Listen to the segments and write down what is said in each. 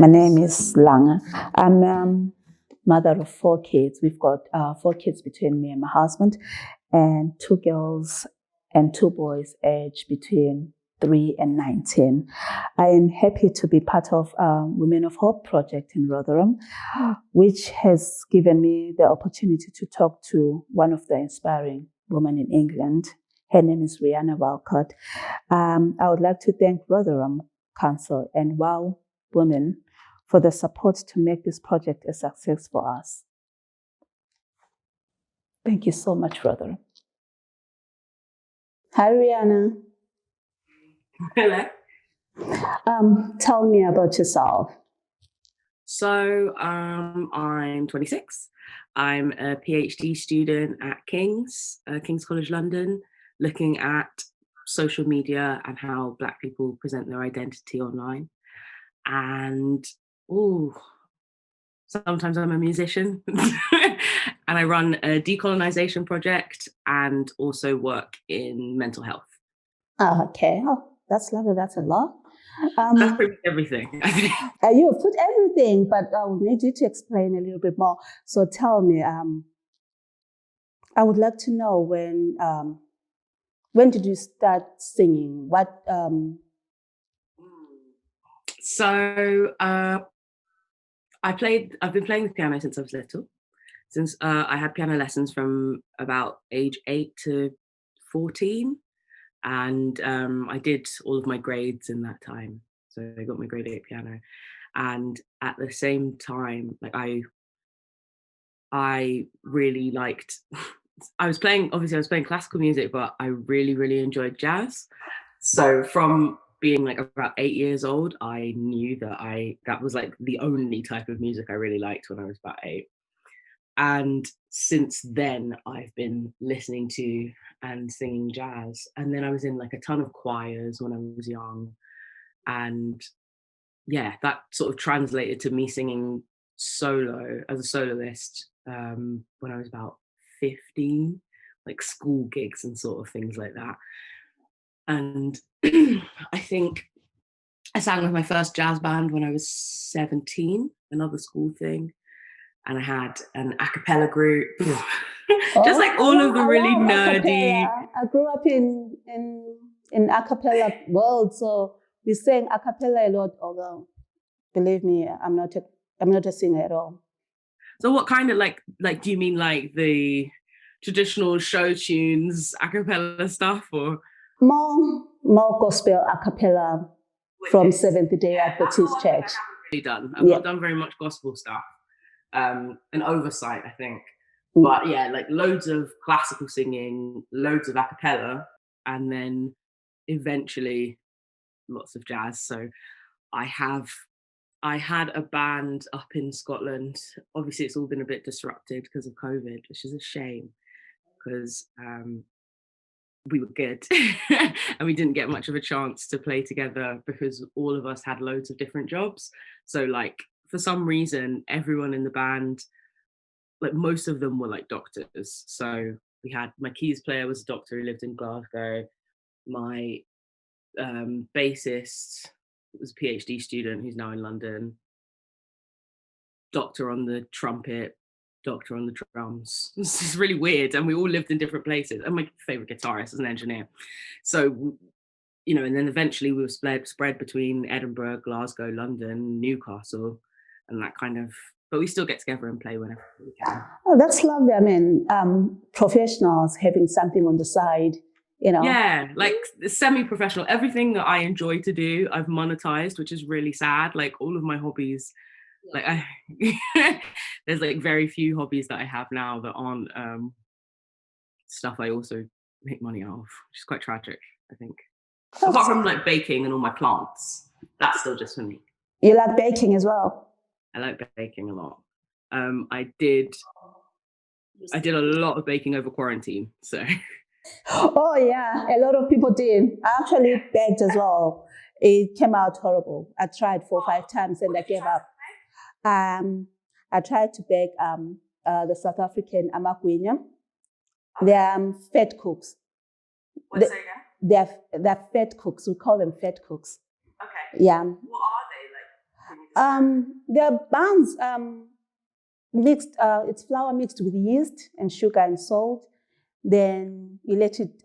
My name is Langa. I'm mother of 4 kids. We've got 4 kids between me and my husband, and 2 girls and 2 boys aged between 3 and 19. I am happy to be part of Women of Hope project in Rotherham, which has given me the opportunity to talk to one of the inspiring women in England. Her name is Rihanna Walcott. I would like to thank Rotherham Council and WOW Women for the support to make this project a success for us. Thank you so much, Rotherham. Hi, Rihanna. Hello. Tell me about yourself. So I'm 26. I'm a PhD student at King's College London, looking at social media and how Black people present their identity online. And sometimes I'm a musician and I run a decolonization project and also work in mental health. Okay. Oh, that's lovely. That's a lot. That's pretty much everything, I think. You have put everything, but I will need you to explain a little bit more. So tell me, I would like to know when did you start singing? What? So I've been playing the piano since I was little. Since I had piano lessons from about age 8 to 14, and I did all of my grades in that time. So I got my grade 8 piano, and at the same time, like I really liked. I was playing classical music, but I really, really enjoyed jazz. So from being like about 8 years old, I knew that was like the only type of music I really liked when I was about 8. And since then, I've been listening to and singing jazz. And then I was in like a ton of choirs when I was young. And yeah, that sort of translated to me singing solo as a soloist when I was about 15, like school gigs and sort of things like that. And I think I sang with my first jazz band when I was 17, another school thing. And I had an a cappella group. Just like all of the really nerdy. I grew up in a cappella world, so we sang a cappella a lot, although believe me, I'm not a singer at all. So what kind of like do you mean like the traditional show tunes, a cappella stuff, or more gospel a cappella from Seventh-day Adventist Church? I've not done very much gospel stuff. An oversight, I think. But yeah, like loads of classical singing, loads of a cappella, and then eventually lots of jazz. So I had a band up in Scotland. Obviously, it's all been a bit disrupted because of COVID, which is a shame because we were good and we didn't get much of a chance to play together because all of us had loads of different jobs. So like for some reason, everyone in the band, like most of them were like doctors. So we had my keys player was a doctor who lived in Glasgow. My bassist was a PhD student who's now in London. Doctor on the trumpet, doctor on the drums. This is really weird. And we all lived in different places. And my favorite guitarist is an engineer. So, you know, and then eventually we were spread between Edinburgh, Glasgow, London, Newcastle, and that kind of, but we still get together and play whenever we can. Oh, that's lovely. I mean, professionals having something on the side, you know. Yeah, like semi-professional. Everything that I enjoy to do, I've monetized, which is really sad. Like all of my hobbies, like there's like very few hobbies that I have now that aren't stuff I also make money off, which is quite tragic, I think. Apart from like baking and all my plants, that's still just for me. You like baking as well? I like baking a lot. I did a lot of baking over quarantine, so. Oh yeah, a lot of people did. I actually baked as well. It came out horrible. I tried 4 or 5 times and I gave up. I tried to bake the South African amagwinya. They're fat cooks. What's that again? They're fat cooks. We call them fat cooks. Okay. Yeah. What are they like? Can you There are buns mixed. It's flour mixed with yeast and sugar and salt. Then you let it.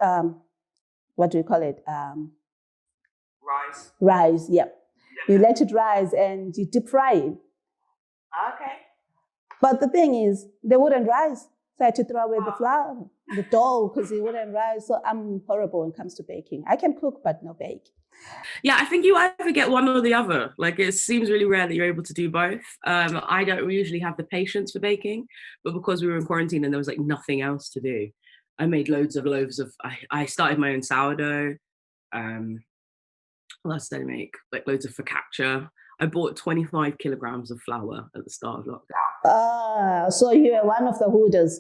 What do you call it? Rice. Rise. Yep. You let it rise and you deep fry it. Okay. But the thing is, they wouldn't rise. So I had to throw away the flour, the dough, because it wouldn't rise. So I'm horrible when it comes to baking. I can cook, but no bake. Yeah, I think you either get one or the other. Like, it seems really rare that you're able to do both. I don't usually have the patience for baking, but because we were in quarantine and there was like nothing else to do, I made loads of loaves of. I started my own sourdough. What else did I make? Like loads of focaccia. I bought 25 kilograms of flour at the start of lockdown. So you were one of the hooders.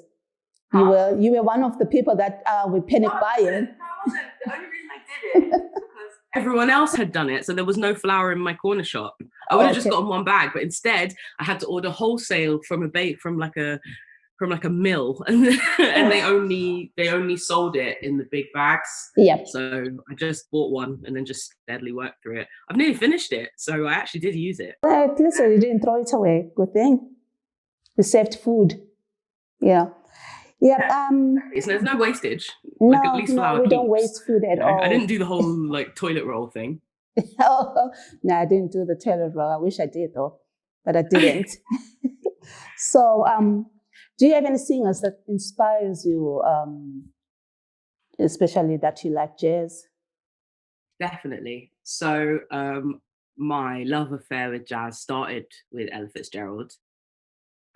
You were one of the people that were panic buying. No, I wasn't. The only reason I did it was because everyone else had done it, so there was no flour in my corner shop. I would have just gotten one bag, but instead I had to order wholesale from a mill, and they only sold it in the big bags. Yep. So I just bought one and then just steadily worked through it. I've nearly finished it, so I actually did use it. At least you didn't throw it away. Good thing. You saved food. Yeah. Yeah. There's no wastage. No, like, at least flour we don't keeps. waste food at all. I didn't do the whole like toilet roll thing. No, I didn't do the toilet roll. I wish I did though, but I didn't. So, do you have any singers that inspires you, especially that you like jazz? Definitely. So my love affair with jazz started with Ella Fitzgerald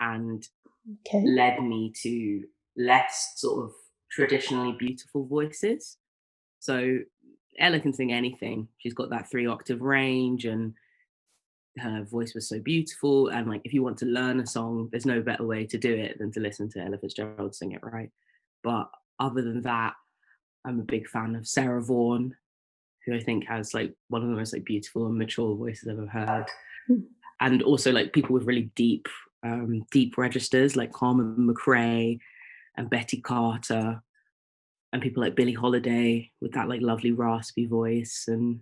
and led me to less sort of traditionally beautiful voices. So Ella can sing anything. She's got that 3-octave range and her voice was so beautiful. And like, if you want to learn a song, there's no better way to do it than to listen to Ella Fitzgerald sing it, right? But other than that, I'm a big fan of Sarah Vaughan, who I think has like one of the most like beautiful and mature voices I've ever heard. And also like people with really deep registers like Carmen McRae and Betty Carter, and people like Billie Holiday with that like lovely raspy voice, and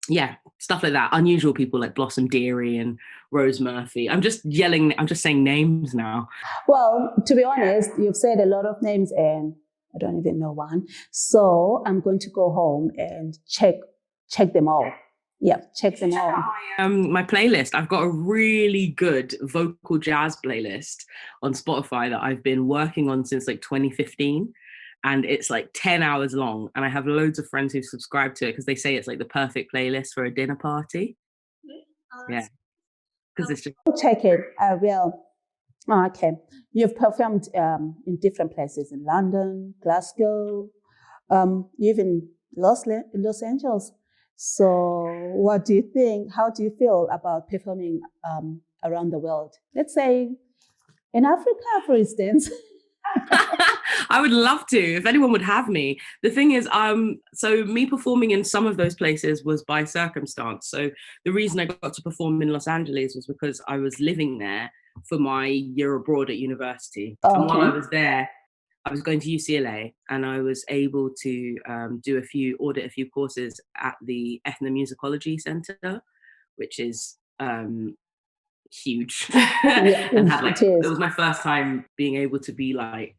yeah, stuff like that. Unusual people like Blossom Dearie and Rose Murphy. I'm just saying names now. Well, to be honest, you've said a lot of names and I don't even know one. So I'm going to go home and check them all. Yeah, check them all. My playlist. I've got a really good vocal jazz playlist on Spotify that I've been working on since like 2015. And it's like 10 hours long. And I have loads of friends who subscribe to it because they say it's like the perfect playlist for a dinner party. Yeah. Because it's just... Check it. I will. Oh, okay. You've performed in different places in London, Glasgow, even Los Angeles. So what do you think? How do you feel about performing around the world? Let's say in Africa, for instance. I would love to, if anyone would have me. The thing is, so me performing in some of those places was by circumstance. So the reason I got to perform in Los Angeles was because I was living there for my year abroad at university. And while I was there, I was going to UCLA and I was able to audit a few courses at the Ethnomusicology Center, which is huge. And had like, it was my first time being able to be like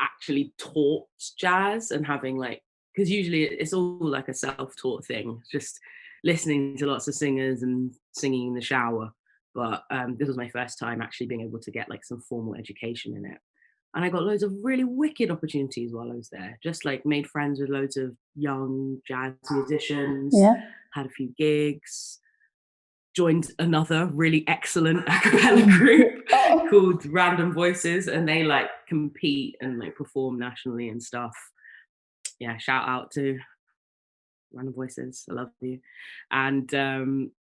actually taught jazz and having like, because usually it's all like a self-taught thing, just listening to lots of singers and singing in the shower. But this was my first time actually being able to get like some formal education in it. And I got loads of really wicked opportunities while I was there. Just like made friends with loads of young jazz musicians, had a few gigs, joined another really excellent a cappella group called Random Voices, and they like compete and like perform nationally and stuff. Yeah, shout out to Random Voices. I love you. And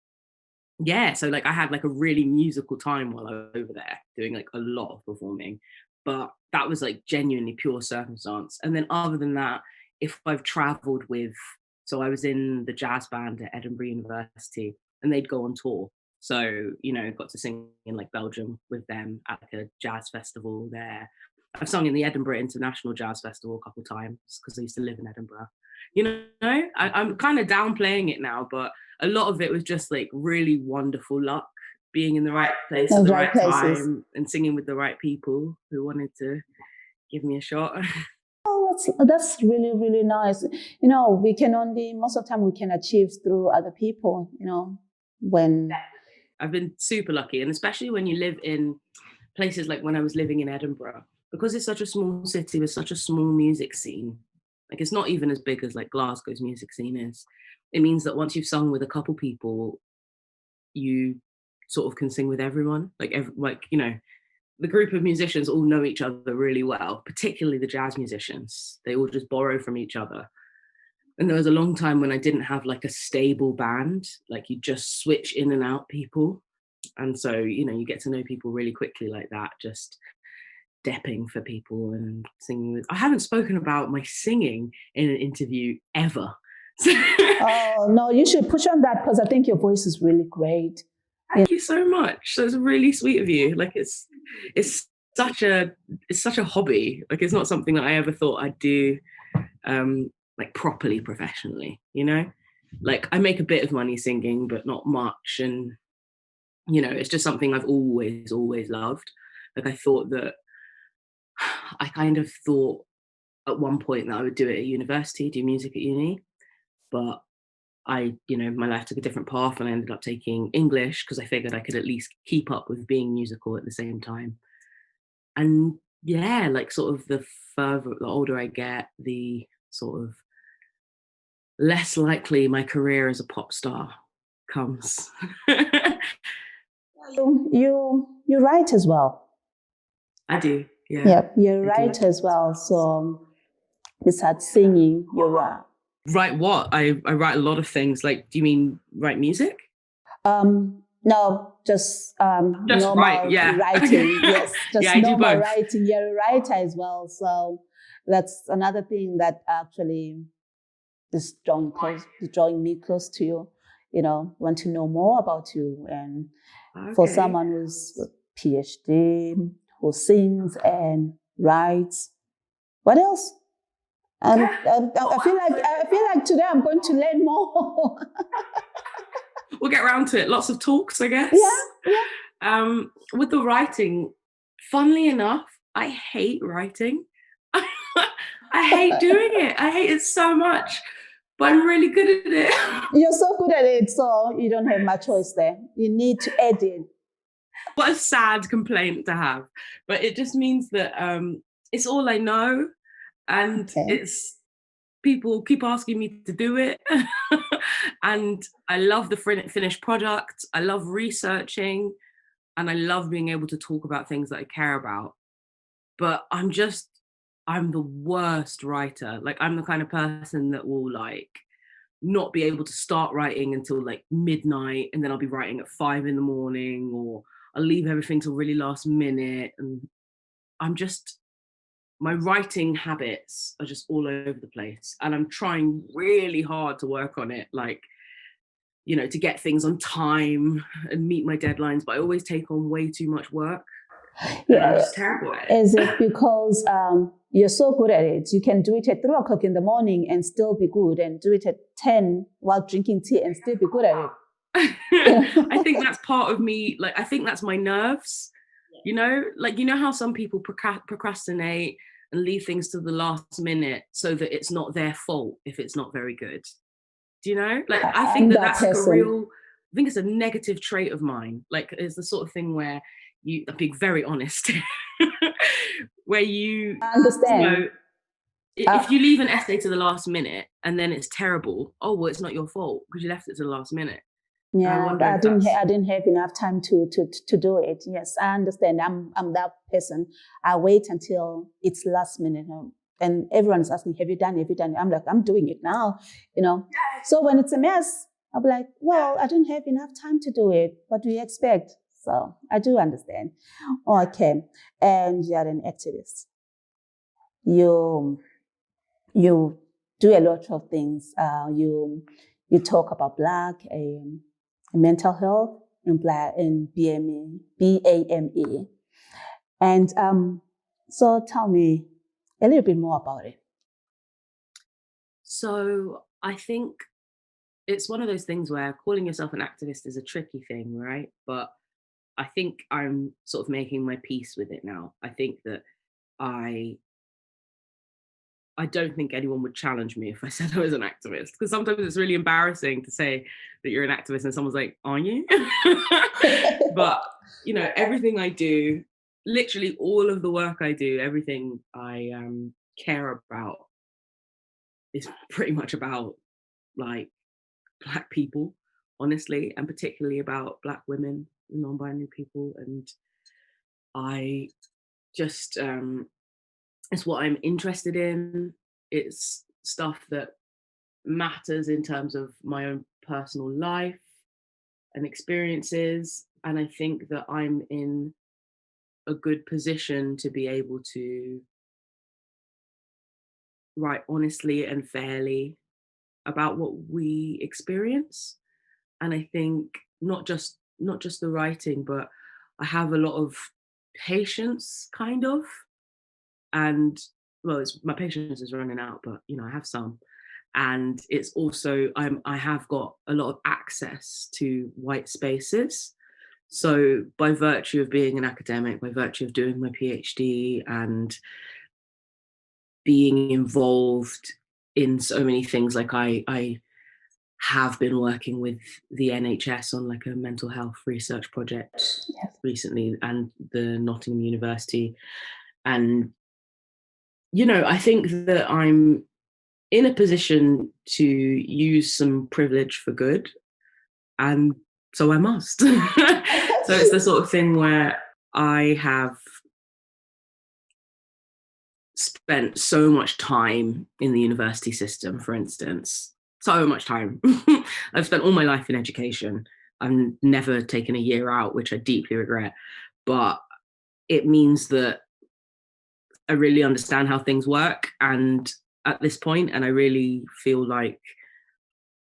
yeah, so like I had like a really musical time while I was over there doing like a lot of performing, but that was like genuinely pure circumstance. And then other than that, if I've traveled with, so I was in the jazz band at Edinburgh University and they'd go on tour. So, you know, got to sing in like Belgium with them at like a jazz festival there. I've sung in the Edinburgh International Jazz Festival a couple of times because I used to live in Edinburgh. You know, I'm kind of downplaying it now, but a lot of it was just like really wonderful luck, being in the right place at Those the right right places. time and singing with the right people who wanted to give me a shot. Oh, that's really, really nice. We can only, most of the time we can achieve through other people, when. I've been super lucky, and especially when you live in places like when I was living in Edinburgh, because it's such a small city with such a small music scene. Like it's not even as big as like Glasgow's music scene is. It means that once you've sung with a couple people, you sort of can sing with everyone. The group of musicians all know each other really well, particularly the jazz musicians. They all just borrow from each other. And there was a long time when I didn't have like a stable band, like you just switch in and out people. And so, you get to know people really quickly like that, just depping for people and singing with. I haven't spoken about my singing in an interview ever. Oh, no, you should push on that because I think your voice is really great. Thank you so much. That's really sweet of you. Like it's such a hobby. Like it's not something that I ever thought I'd do like properly professionally, Like I make a bit of money singing, but not much. And it's just something I've always loved. Like I kind of thought at one point that I would do it at university, do music at uni, but my life took a different path and I ended up taking English because I figured I could at least keep up with being musical at the same time. And yeah, like sort of the older I get, the sort of less likely my career as a pop star comes. You write as well. I do, yeah. Yeah, you write as well. So besides singing, you write. Write what? I write a lot of things. Like, do you mean write music? No, just normal write, yeah. writing. Yes, just yeah, I normal do both. writing. You're a writer as well, so that's another thing that actually is drawing me close to you. Want to know more about you, and for someone who's a PhD, who sings and writes, what else? I feel like today I'm going to learn more. We'll get around to it. Lots of talks, I guess. Yeah. With the writing, funnily enough, I hate writing. I hate doing it. I hate it so much, but I'm really good at it. You're so good at it, so you don't have much choice there. You need to edit. What a sad complaint to have, but it just means that it's all I know, and it's people keep asking me to do it. And I love the finished product. I love researching, and I love being able to talk about things that I care about. But I'm the worst writer. Like I'm the kind of person that will like not be able to start writing until like midnight, and then I'll be writing at 5 a.m, or I'll leave everything till really last minute. And my writing habits are just all over the place, and I'm trying really hard to work on it, like, to get things on time and meet my deadlines, but I always take on way too much work. Yeah, I'm just terrible at it. Is it because you're so good at it? You can do it at 3:00 in the morning and still be good, and do it at 10 while drinking tea and still be good at it? I think that's part of me. Like, I think that's my nerves, like, how some people procrastinate and leave things to the last minute so that it's not their fault if it's not very good. Do you know? Like, I think that's like I think it's a negative trait of mine. Like, it's the sort of thing where I'm being very honest, where you understand. If you leave an essay to the last minute and then it's terrible, oh, well, it's not your fault because you left it to the last minute. Yeah, I didn't have enough time to do it. Yes, I understand. I'm that person. I wait until it's last minute, and everyone's asking, "Have you done? Have you done?" I'm like, I'm doing it now, So when it's a mess, I'll be like, "Well, I don't have enough time to do it. What do you expect?" So I do understand. Okay, and you're an activist. You do a lot of things. You talk about Black mental health in BAME. And so tell me a little bit more about it. So I think it's one of those things where calling yourself an activist is a tricky thing, right? But I think I'm sort of making my peace with it now. I think that I I don't think anyone would challenge me if I said I was an activist, because sometimes it's really embarrassing to say that you're an activist and someone's like, "Are you?" But everything I do, literally all of the work I do, everything I care about is pretty much about like Black people, honestly, and particularly about Black women, non-binary people, and I just it's what I'm interested in. It's stuff that matters in terms of my own personal life and experiences. And I think that I'm in a good position to be able to write honestly and fairly about what we experience. And I think not just the writing, but I have a lot of patience, kind of. And well, my patience is running out, but I have some. And it's also I have got a lot of access to white spaces. So by virtue of being an academic, by virtue of doing my PhD and being involved in so many things, like I have been working with the NHS on like a mental health research project Yes. recently, and the Nottingham University. And I think that I'm in a position to use some privilege for good, and so I must. So it's the sort of thing where I have spent so much time in the university system, for instance, so much time. I've spent all my life in education. I've never taken a year out, which I deeply regret. But it means that I really understand how things work. And at this point, and I really feel like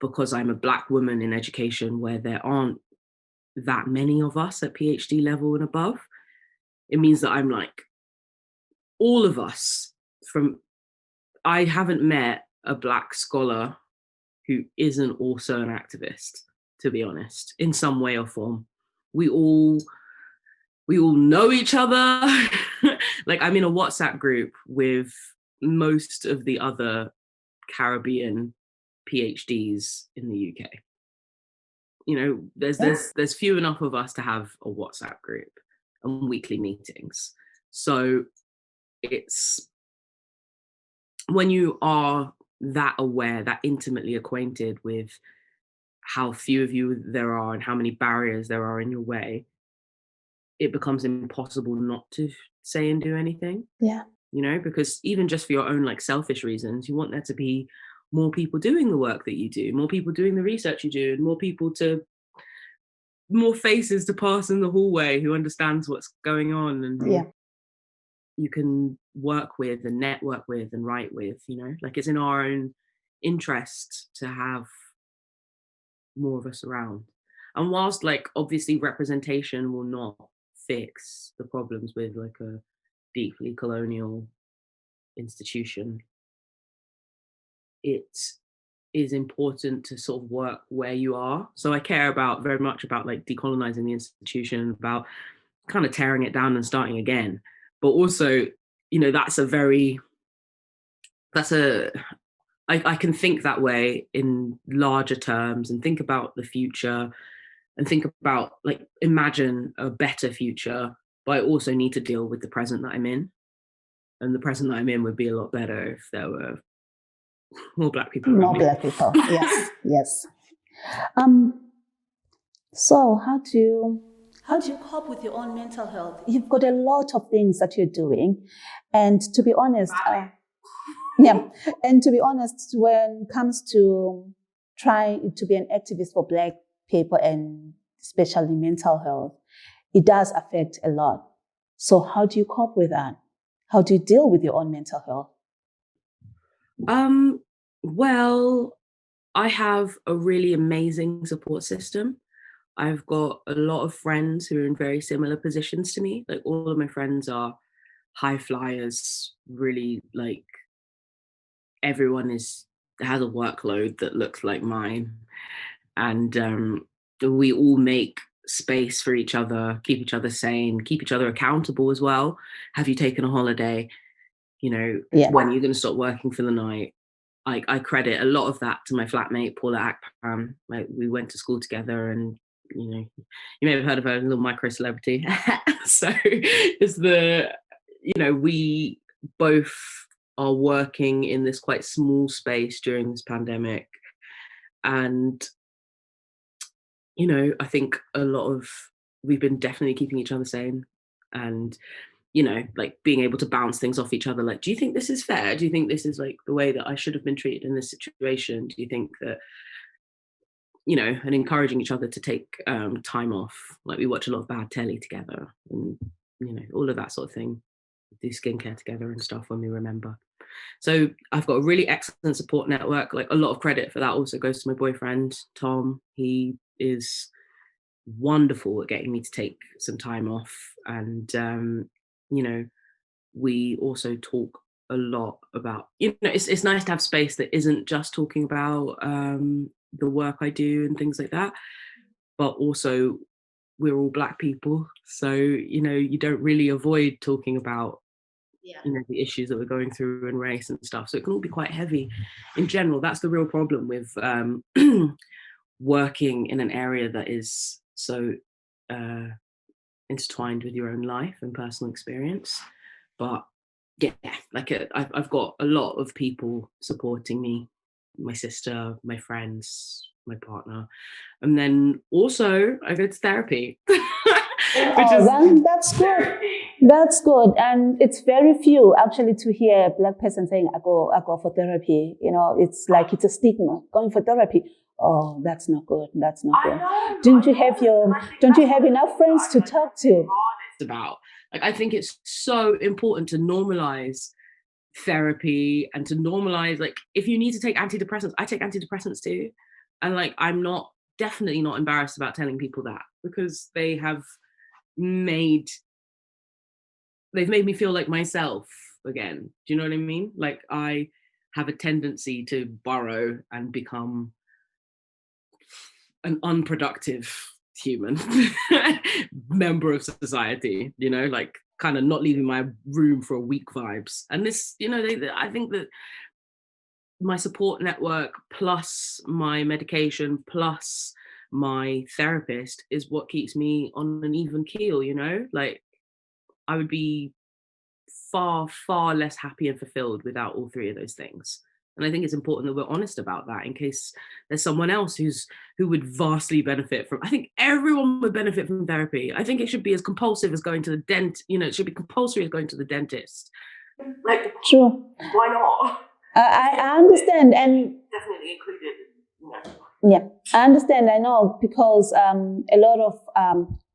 because I'm a Black woman in education where there aren't that many of us at PhD level and above, it means that I'm like all of us from, I haven't met a Black scholar who isn't also an activist, to be honest, in some way or form. We all know each other. Like I'm in a WhatsApp group with most of the other Caribbean PhDs in the UK. There's few enough of us to have a WhatsApp group and weekly meetings. So it's when you are that aware, that intimately acquainted with how few of you there are and how many barriers there are in your way, it becomes impossible not to say and do anything. Yeah. Because even just for your own like selfish reasons, you want there to be more people doing the work that you do, more people doing the research you do, and more faces to pass in the hallway who understands what's going on and who Yeah. you can work with and network with and write with, like it's in our own interest to have more of us around. And whilst like obviously representation will not fix the problems with like a deeply colonial institution, it is important to sort of work where you are. So I care about very much about like decolonizing the institution, about kind of tearing it down and starting again. But also, that's I can think that way in larger terms and think about the future and think about like imagine a better future, but I also need to deal with the present that I'm in. And the present that I'm in would be a lot better if there were more Black people around More me. Black people. Yes. Yes. Um. So how do you cope with your own mental health? You've got a lot of things that you're doing, and to be honest, yeah, and to be honest, when it comes to trying to be an activist for Black people and especially mental health, it does affect a lot. So how do you cope with that? How do you deal with your own mental health? Well, I have a really amazing support system. I've got a lot of friends who are in very similar positions to me. Like all of my friends are high flyers, really like everyone is has a workload that looks like mine, and we all make space for each other, keep each other sane, keep each other accountable as well. Have you taken a holiday? You know, Yeah. when are you going to stop working for the night? I credit a lot of that to my flatmate Paula Akpan. Like, we went to school together, and you know, you may have heard of her, a little micro celebrity. So it's we both are working in this quite small space during this pandemic, and I think we've been definitely keeping each other sane, and like being able to bounce things off each other. Like, do you think this is fair? Do you think this is like the way that I should have been treated in this situation? Do you think that, and encouraging each other to take time off? Like, we watch a lot of bad telly together, and, all of that sort of thing. Do skincare together and stuff when we remember. So I've got a really excellent support network. Like, a lot of credit for that also goes to my boyfriend, Tom. He is wonderful at getting me to take some time off. And, we also talk a lot about, it's nice to have space that isn't just talking about the work I do and things like that, but also we're all Black people. So, you don't really avoid talking about the issues that we're going through and race and stuff. So it can all be quite heavy in general. That's the real problem with working in an area that is so intertwined with your own life and personal experience. But yeah, like I've got a lot of people supporting me, my sister, my friends, my partner. And then also I go to therapy. That's good. That's good. And it's very few actually to hear a Black person saying, I go for therapy. It's like it's a stigma, going for therapy. Oh, that's not good. That's not good. Don't you have enough friends to talk to? About, like, I think it's so important to normalize therapy and to normalize, like, if you need to take antidepressants, I take antidepressants too. And like, I'm definitely not embarrassed about telling people that, because they've made me feel like myself again. Do you know what I mean? Like, I have a tendency to burrow and become an unproductive human member of society, like kind of not leaving my room for a week vibes. And this, I think that my support network plus my medication plus my therapist is what keeps me on an even keel. Like, I would be far, far less happy and fulfilled without all three of those things. And I think it's important that we're honest about that, in case there's someone else who would vastly benefit from. I think everyone would benefit from therapy. I think it should be as compulsive as going to the it should be compulsory as going to the dentist. Like, true. Why not? I understand, and definitely included. Yeah, I understand. I know, because a lot of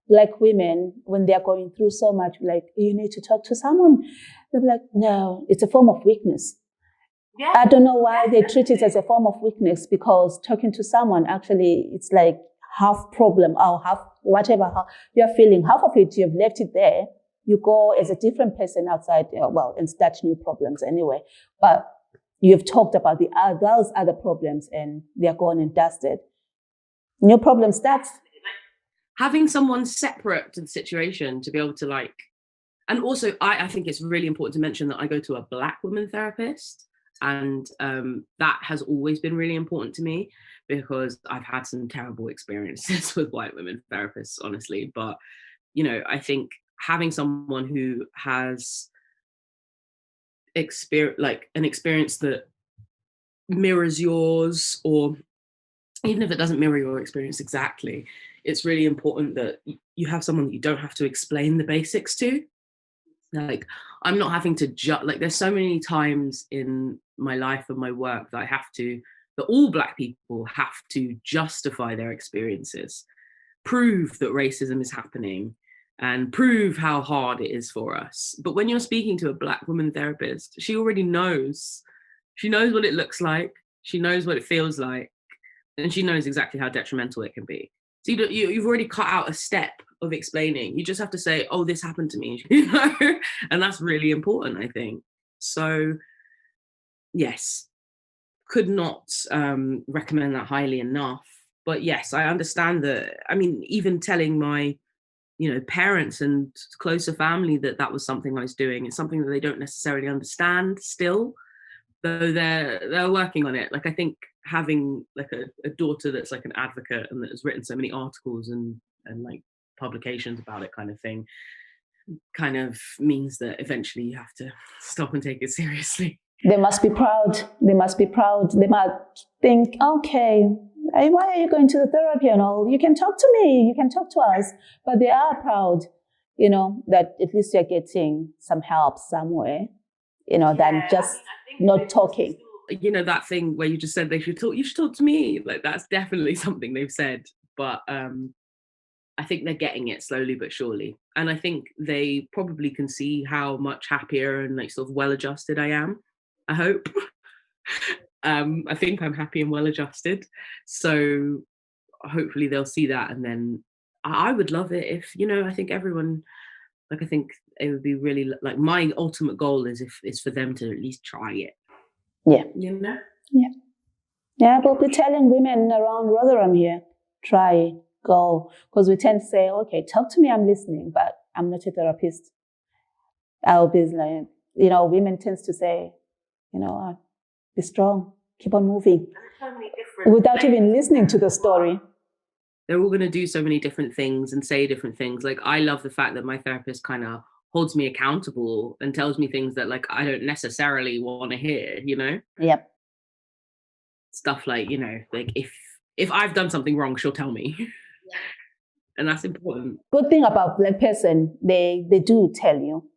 Black women, when they're going through so much, like, you need to talk to someone, they'll be like, no, it's a form of weakness. Yeah. I don't know why they treat it as a form of weakness, because talking to someone, actually, it's like half problem or half whatever you're feeling. Half of it, you've left it there. You go as a different person outside, and start new problems anyway. But you've talked about those other problems, and they're gone and dusted. New problem starts. Having someone separate to the situation to be able to, like, and also I think it's really important to mention that I go to a Black woman therapist. And that has always been really important to me, because I've had some terrible experiences with white women therapists, honestly. But, I think having someone who has an experience that mirrors yours, or even if it doesn't mirror your experience exactly, it's really important that you have someone that you don't have to explain the basics to. Like, I'm not having to like, there's so many times in my life and my work that all Black people have to justify their experiences, prove that racism is happening, and prove how hard it is for us. But when you're speaking to a Black woman therapist, she already knows. She knows what it looks like. She knows what it feels like. And she knows exactly how detrimental it can be. So you've already cut out a step of explaining. You just have to say, oh, this happened to me, and that's really important, I think. So yes, could not recommend that highly enough. But yes, I understand that. I mean, even telling my, parents and closer family that that was something I was doing, it's something that they don't necessarily understand still, though they're working on it. Like, I think having like a daughter that's like an advocate and that has written so many articles and like publications about it, kind of thing, kind of means that eventually you have to stop and take it seriously. They must be proud. They must be proud. They might think, okay, why are you going to the therapy and all? You can talk to me. You can talk to us. But they are proud, that at least you're getting some help somewhere, than just not talking. That thing where you just said you should talk to me. Like, that's definitely something they've said. But I think they're getting it slowly but surely. And I think they probably can see how much happier and like sort of well-adjusted I am. I hope. I think I'm happy and well-adjusted. So hopefully they'll see that. And then I would love it if, I think everyone, like, I think it would be really, like, my ultimate goal is for them to at least try it. Yeah. Yeah. Yeah, we'll be telling women around Rotherham here, try, go. Because we tend to say, okay, talk to me, I'm listening, but I'm not a therapist. I'll be like, women tends to say, be strong, keep on moving, without even listening to the story. They're all going to do so many different things and say different things. Like, I love the fact that my therapist kind of holds me accountable and tells me things that, like, I don't necessarily want to hear, Yep. Stuff like, like if I've done something wrong, she'll tell me. Yeah. And that's important. Good thing about Black person, they do tell you,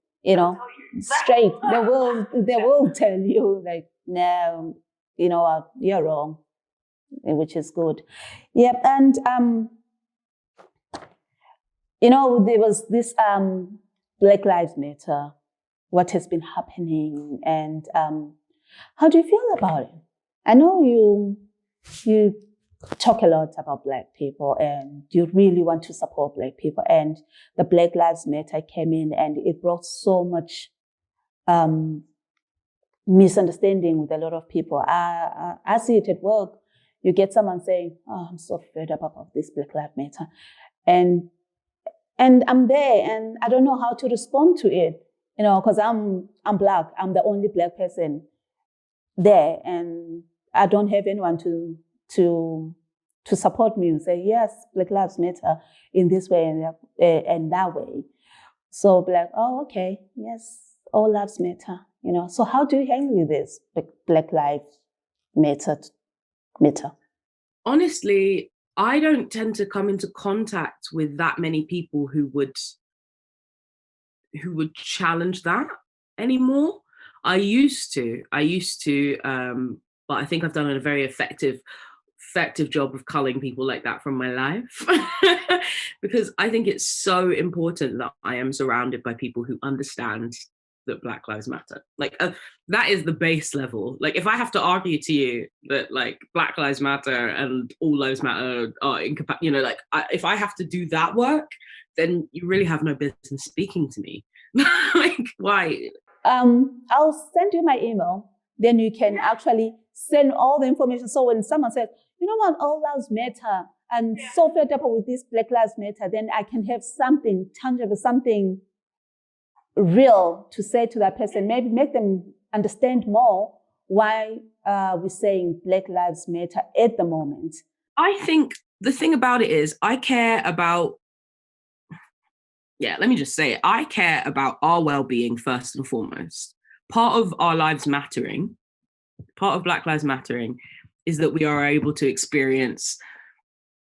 straight. They will tell you, like, no, you're wrong, which is good. Yep. And there was this Black Lives Matter, what has been happening, and how do you feel about it? I know you talk a lot about Black people and you really want to support Black people, and the Black Lives Matter came in and it brought so much misunderstanding with a lot of people. I see it at work. You get someone saying, "Oh, I'm so fed up about this Black Lives Matter," and I'm there and I don't know how to respond to it, because I'm Black. I'm the only Black person there, and I don't have anyone to support me and say, yes, Black Lives Matter in this way and that way. So Black, oh, okay, yes, all lives matter, So how do you handle this Black Lives Matter? Honestly, I don't tend to come into contact with that many people who would challenge that anymore. I used to, but I think I've done a very effective job of culling people like that from my life. Because I think it's so important that I am surrounded by people who understand that Black Lives Matter. Like, that is the base level. Like, if I have to argue to you that, like, Black Lives Matter and all lives matter are incompatible, if I have to do that work, then you really have no business speaking to me. Like, why? I'll send you my email. Then you can actually send all the information. So when someone says, you know what, all lives matter, and so fed up with this Black Lives Matter, then I can have something tangible, something real to say to that person. Maybe make them understand more why we're saying Black Lives Matter at the moment. I think the thing about it is I care about, let me just say it. I care about our well-being first and foremost. Part of our lives mattering, part of Black Lives Mattering, is that we are able to experience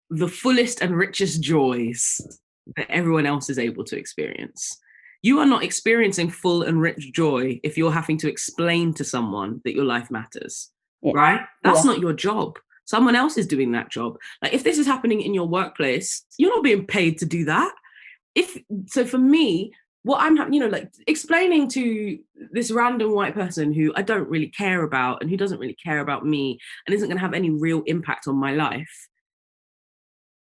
the fullest and richest joys that everyone else is able to experience. You are not experiencing full and rich joy if you're having to explain to someone that your life matters, right? That's not your job. Someone else is doing that job. Like, if this is happening in your workplace, you're not being paid to do that. So for me, what I'm, like, explaining to this random white person who I don't really care about and who doesn't really care about me and isn't going to have any real impact on my life.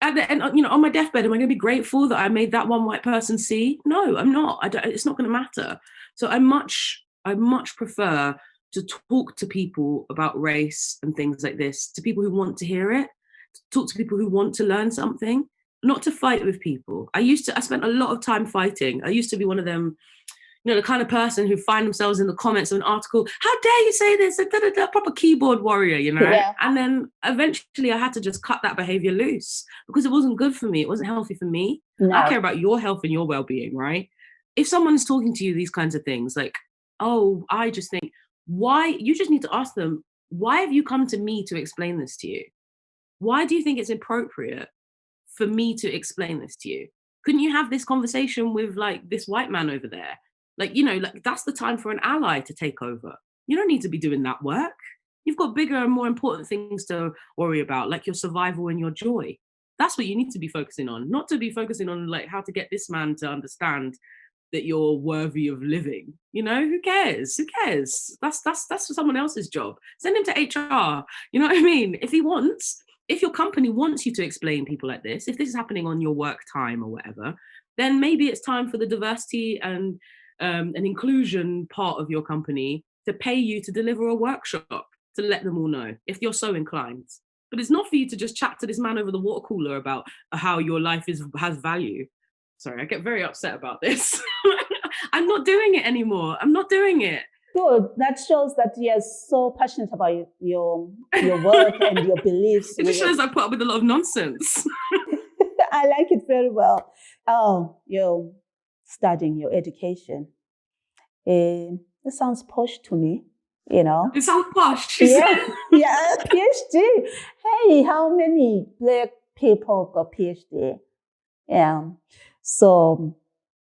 At the end, on my deathbed, am I going to be grateful that I made that one white person see? No, I'm not. It's not going to matter. So I much prefer to talk to people about race and things like this, to people who want to hear it, to talk to people who want to learn something, not to fight with people. I spent a lot of time fighting. I used to be one of them, the kind of person who find themselves in the comments of an article, how dare you say this, proper keyboard warrior, Yeah. And then eventually I had to just cut that behavior loose because it wasn't good for me. It wasn't healthy for me. No. I care about your health and your well-being, right? If someone's talking to you these kinds of things, like, oh, I just think, why, you just need to ask them, why have you come to me to explain this to you? Why do you think it's appropriate for me to explain this to you? Couldn't you have this conversation with like this white man over there? Like, like that's the time for an ally to take over. You don't need to be doing that work. You've got bigger and more important things to worry about, like your survival and your joy. That's what you need to be focusing on, not to be focusing on like how to get this man to understand that you're worthy of living. Who cares? Who cares? That's someone else's job. Send him to HR. You know what I mean? If your company wants you to explain people like this, if this is happening on your work time or whatever, then maybe it's time for the diversity and an inclusion part of your company to pay you to deliver a workshop to let them all know, if you're so inclined. But it's not for you to just chat to this man over the water cooler about how your life has value. Sorry, I get very upset about this. I'm not doing it anymore. I'm not doing it. Good. That shows that you're so passionate about your work and your beliefs. It just shows I put up with a lot of nonsense. I like it very well. Oh, you're studying your education. It sounds posh to me, It sounds posh. Yeah, yeah, PhD. Hey, how many Black people got PhD? Yeah. So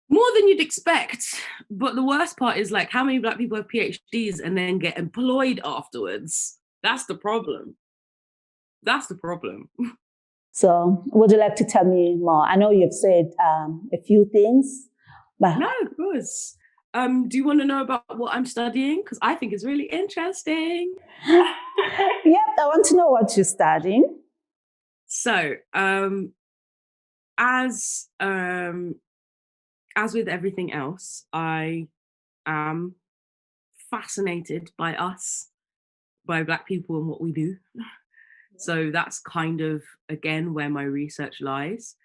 more than you'd expect. But the worst part is like how many Black people have PhDs and then get employed afterwards. That's the problem. That's the problem. So would you like to tell me more? I know you've said a few things. But no, of course. Do you want to know about what I'm studying? Because I think it's really interesting. Yep, I want to know what you're studying. So, as with everything else, I am fascinated by us, by Black people and what we do. So that's kind of, again, where my research lies.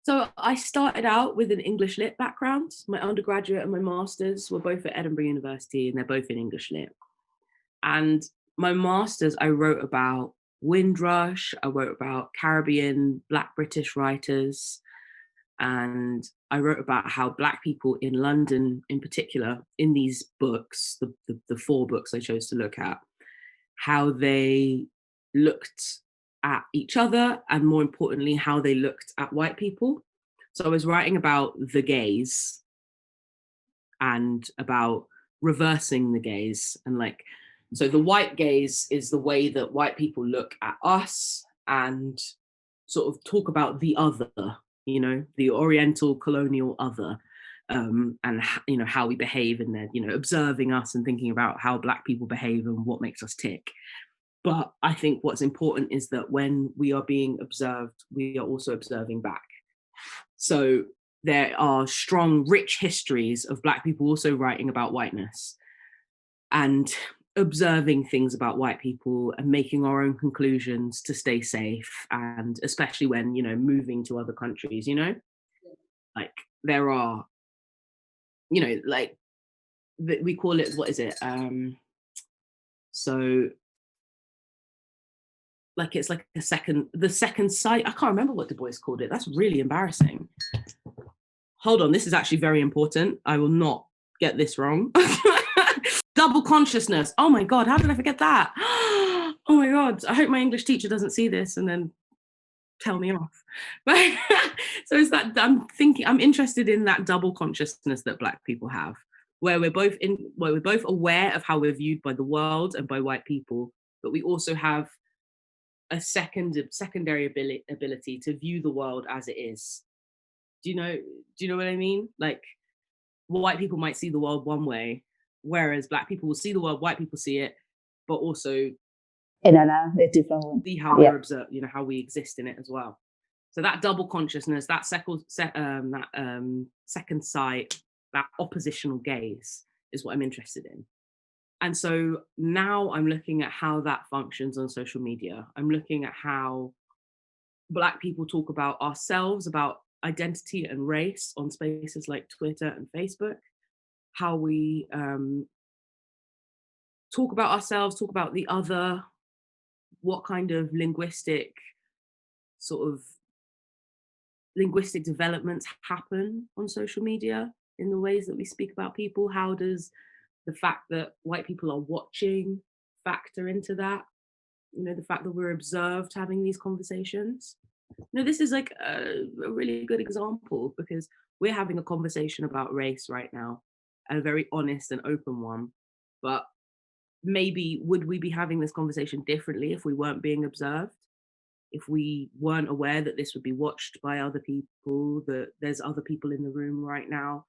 So I started out with an English Lit background. My undergraduate and my master's were both at Edinburgh University, and they're both in English Lit. And my master's, I wrote about Windrush, I wrote about Caribbean Black British writers, and I wrote about how Black people in London, in particular, in these books, the 4 books I chose to look at, how they looked at each other, and more importantly, how they looked at white people. So I was writing about the gaze and about reversing the gaze. And like, so the white gaze is the way that white people look at us and sort of talk about the other, the Oriental colonial other, and how we behave, and they're observing us and thinking about how Black people behave and what makes us tick. But I think what's important is that when we are being observed, we are also observing back. So there are strong, rich histories of Black people also writing about whiteness and observing things about white people and making our own conclusions to stay safe, and especially when moving to other countries, like there are like we call it, what is it, so like it's like the second sight. I can't remember what Du Bois called it. That's really embarrassing. Hold on, this is actually very important. I will not get this wrong. Double consciousness. Oh my God, how did I forget that? Oh my God, I hope my English teacher doesn't see this and then tell me off. But so it's that I'm interested in that double consciousness that Black people have, where we're both aware of how we're viewed by the world and by white people, but we also have a secondary ability to view the world as it is. Do you know what I mean? Like, white people might see the world one way, whereas Black people will see the world, white people see it, but also in a different way. See how we're observed, how we exist in it as well. So that double consciousness, that second sight, that oppositional gaze is what I'm interested in. And so now I'm looking at how that functions on social media. I'm looking at how Black people talk about ourselves, about identity and race on spaces like Twitter and Facebook, how we talk about ourselves, talk about the other, what kind of sort of linguistic developments happen on social media in the ways that we speak about people. How does the fact that white people are watching factor into that? You know, the fact that we're observed having these conversations. No, this is like a really good example because we're having a conversation about race right now, a very honest and open one. But maybe would we be having this conversation differently if we weren't being observed? If we weren't aware that this would be watched by other people, that there's other people in the room right now?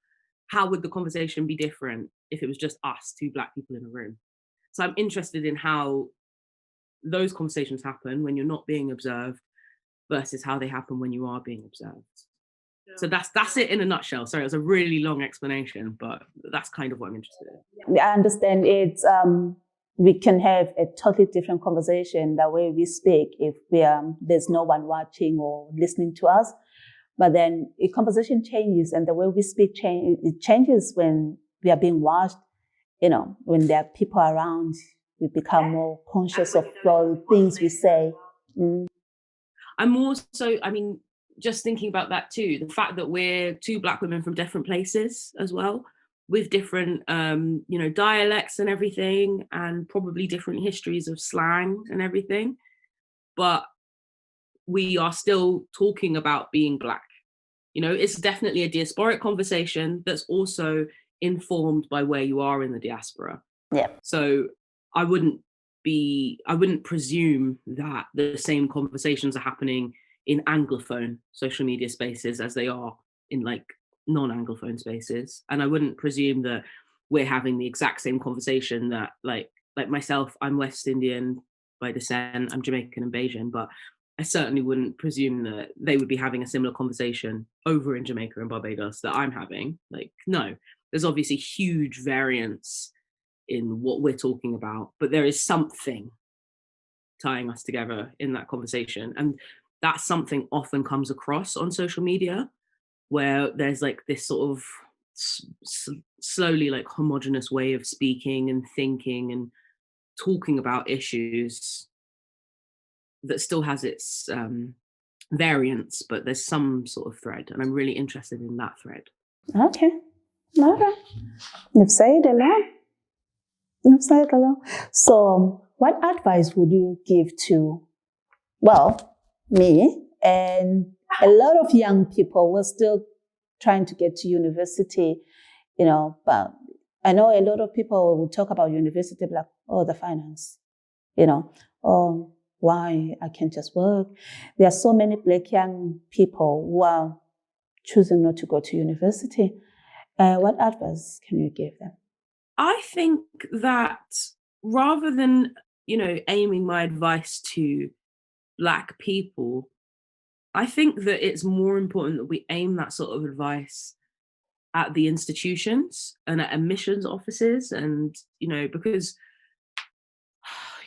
How would the conversation be different if it was just us, two Black people in a room? So I'm interested in how those conversations happen when you're not being observed versus how they happen when you are being observed. So that's it in a nutshell. Sorry, it was a really long explanation, but that's kind of what I'm interested in. I understand it's we can have a totally different conversation the way we speak if there's no one watching or listening to us. But then a conversation changes and the way we speak it changes when we are being watched. You know, when there are people around, we become more conscious of the things we say. I'm also, I mean, just thinking about that too, the fact that we're two Black women from different places as well, with different, dialects and everything, and probably different histories of slang and everything. But we are still talking about being Black. You know, it's definitely a diasporic conversation that's also informed by where you are in the diaspora. Yeah. So I wouldn't presume that the same conversations are happening in Anglophone social media spaces as they are in like non-Anglophone spaces. And I wouldn't presume that we're having the exact same conversation that like myself, I'm West Indian by descent, I'm Jamaican and Bajan, but I certainly wouldn't presume that they would be having a similar conversation over in Jamaica and Barbados that I'm having. Like, no, there's obviously huge variance in what we're talking about, but there is something tying us together in that conversation. And that something often comes across on social media where there's like this sort of slowly like homogenous way of speaking and thinking and talking about issues that still has its variance, but there's some sort of thread, and I'm really interested in that thread. Okay. You've said a lot. So, what advice would you give to, me and a lot of young people who are still trying to get to university, but I know a lot of people will talk about university like, the finance, why I can't just work. There are so many Black young people who are choosing not to go to university. What advice can you give them? I think that rather than, aiming my advice to Black people, I think that it's more important that we aim that sort of advice at the institutions and at admissions offices. And, because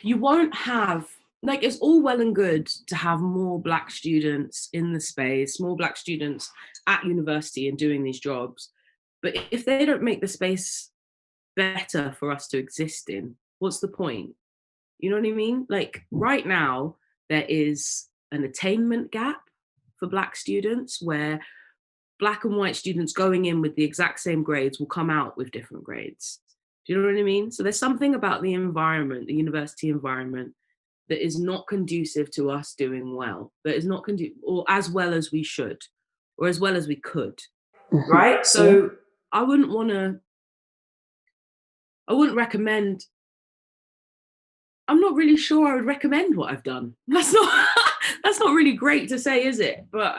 you won't have, like, it's all well and good to have more Black students in the space, more Black students at university and doing these jobs. But if they don't make the space better for us to exist in, what's the point? You know what I mean? Like right now, there is an attainment gap for Black students where Black and white students going in with the exact same grades will come out with different grades. Do you know what I mean? So there's something about the environment, the university environment, that is not conducive to us doing well, that is not conducive, or as well as we should, or as well as we could, right? So I wouldn't recommend, I'm not really sure I would recommend what I've done. That's not really great to say, is it? But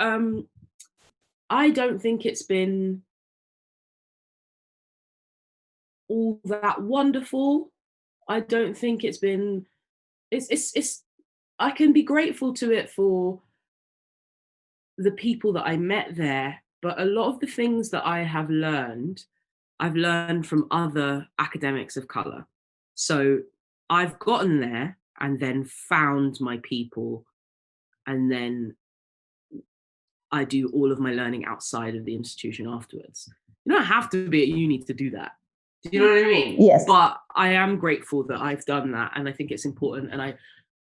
I don't think it's been all that wonderful. I don't think it's been, it's I can be grateful to it for the people that I met there, but a lot of the things that I have learned I've learned from other academics of color. So I've gotten there and then found my people, and then I do all of my learning outside of the institution afterwards. You don't have to be at uni to do that. Do you know what I mean? Yes. But I am grateful that I've done that, and I think it's important. And I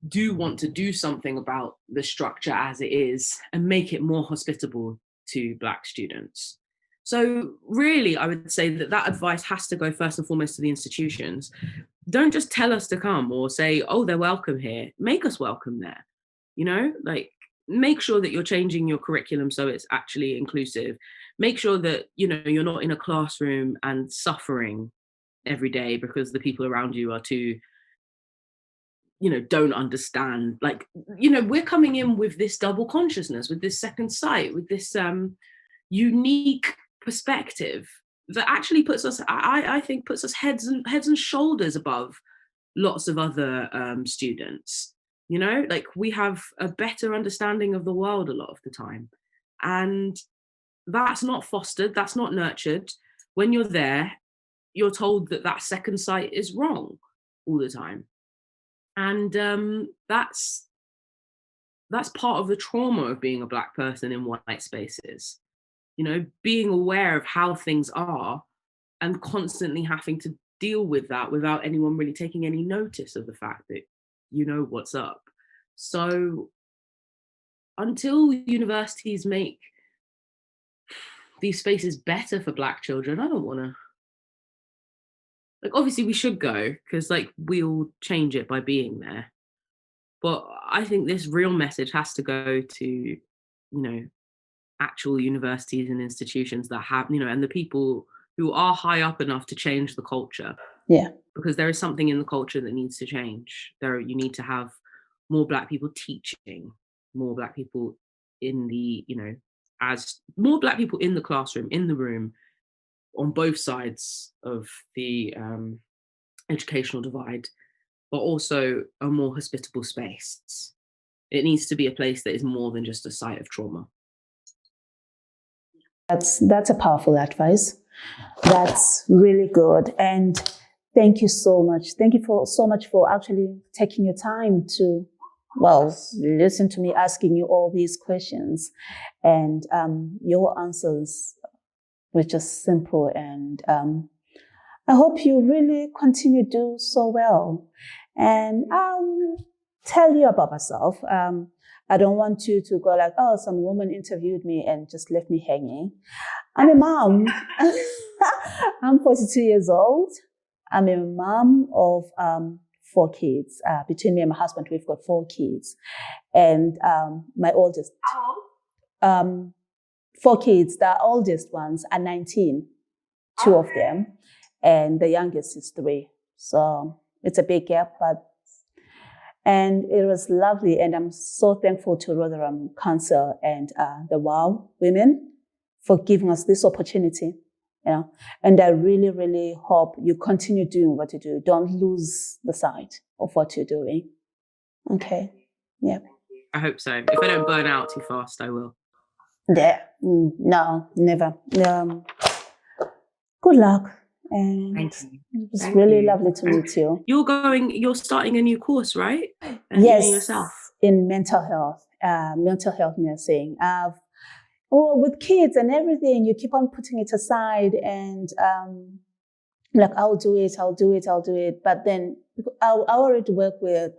do want to do something about the structure as it is and make it more hospitable to Black students. So, really, I would say that that advice has to go first and foremost to the institutions. Don't just tell us to come or say, oh, they're welcome here. Make us welcome there. You know, like, make sure that you're changing your curriculum so it's actually inclusive. Make sure that, you know, you're not in a classroom and suffering every day because the people around you are too, you know, don't understand. Like, you know, we're coming in with this double consciousness, with this second sight, with this unique perspective that actually puts us, I think, puts us heads and shoulders above lots of other students. You know, like, we have a better understanding of the world a lot of the time, and that's not fostered, that's not nurtured. When you're there, you're told that that second sight is wrong all the time, and that's part of the trauma of being a Black person in white spaces. You know, being aware of how things are and constantly having to deal with that without anyone really taking any notice of the fact that you know what's up. So until universities make these spaces better for Black children, I don't want to. Like, obviously, we should go because, like, we'll change it by being there. But I think this real message has to go to, you know, actual universities and institutions that have, you know, and the people who are high up enough to change the culture. Yeah. Because there is something in the culture that needs to change. You need to have more Black people teaching, more Black people in the, you know, as more Black people in the classroom, in the room, on both sides of the educational divide, but also a more hospitable space. It needs to be a place that is more than just a site of trauma. That's a powerful advice. That's really good. And thank you so much. Thank you so much for actually taking your time to, well, listen to me asking you all these questions. And your answers were just simple. And I hope you really continue to do so well. And I'll tell you about myself. I don't want you to go like, oh, some woman interviewed me and just left me hanging. I'm a mom. I'm 42 years old. I'm a mom of 4 kids. Between me and my husband, we've got 4 kids. And my oldest, 4 kids, the oldest ones are 19, 2 of them. And the youngest is 3. So it's a big gap, and it was lovely. And I'm so thankful to Rotherham Council and the WOW women for giving us this opportunity, you know. And I really, really hope you continue doing what you do. Don't lose the sight of what you're doing. Okay. Yeah. I hope so. If I don't burn out too fast, I will. Yeah. No, never. Good luck. And it was really lovely to meet you. You're starting a new course, right? Yes, yourself. in mental health nursing. With kids and everything, you keep on putting it aside and like, I'll do it. But then I already work with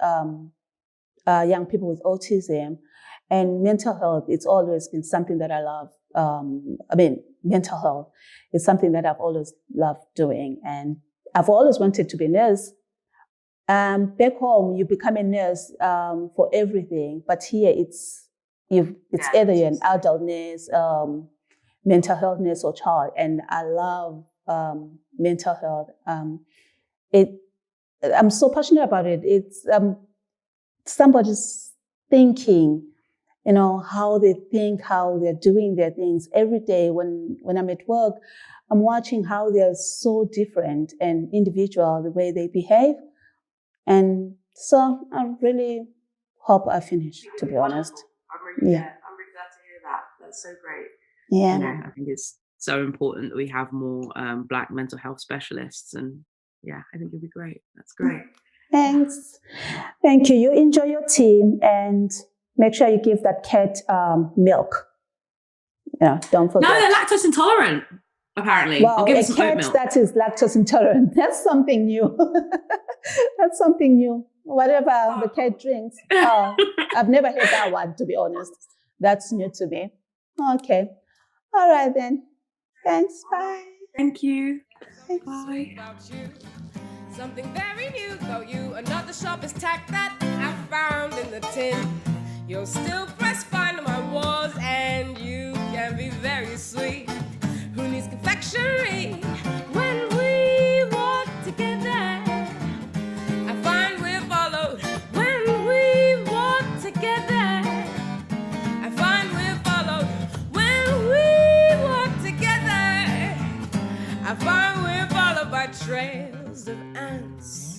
young people with autism, and mental health, it's always been something that I love. Mental health is something that I've always loved doing, and I've always wanted to be a nurse. Back home, you become a nurse for everything, but here it's either you're an adult nurse, mental health nurse, or child, and I love mental health. I'm so passionate about it. It's somebody's thinking, you know, how they think, how they're doing their things every day. When I'm at work, I'm watching how they're so different and individual, the way they behave. And so I really hope I finish, to be honest. I'm really glad to hear that. That's so great. Yeah. You know, I think it's so important that we have more Black mental health specialists. And yeah, I think it'd be great. That's great. Thanks. Thank you. You enjoy your team and make sure you give that cat milk. Yeah, don't forget. No, they're lactose intolerant, apparently. Wow, I'll give a them some oat cat milk. that is lactose intolerant. That's something new. That's something new. Whatever the cat drinks. Oh, I've never heard that one, to be honest. That's new to me. Okay. All right then. Thanks. Bye. Thank you. Thanks. Bye. Something very new, though you another sharpest tack that I found in the tin. You'll still press fine on my walls, and you can be very sweet. Who needs confectionery when we walk together? I find we're followed when we walk together. I find we're followed when we walk together. I find we're followed by trails of ants.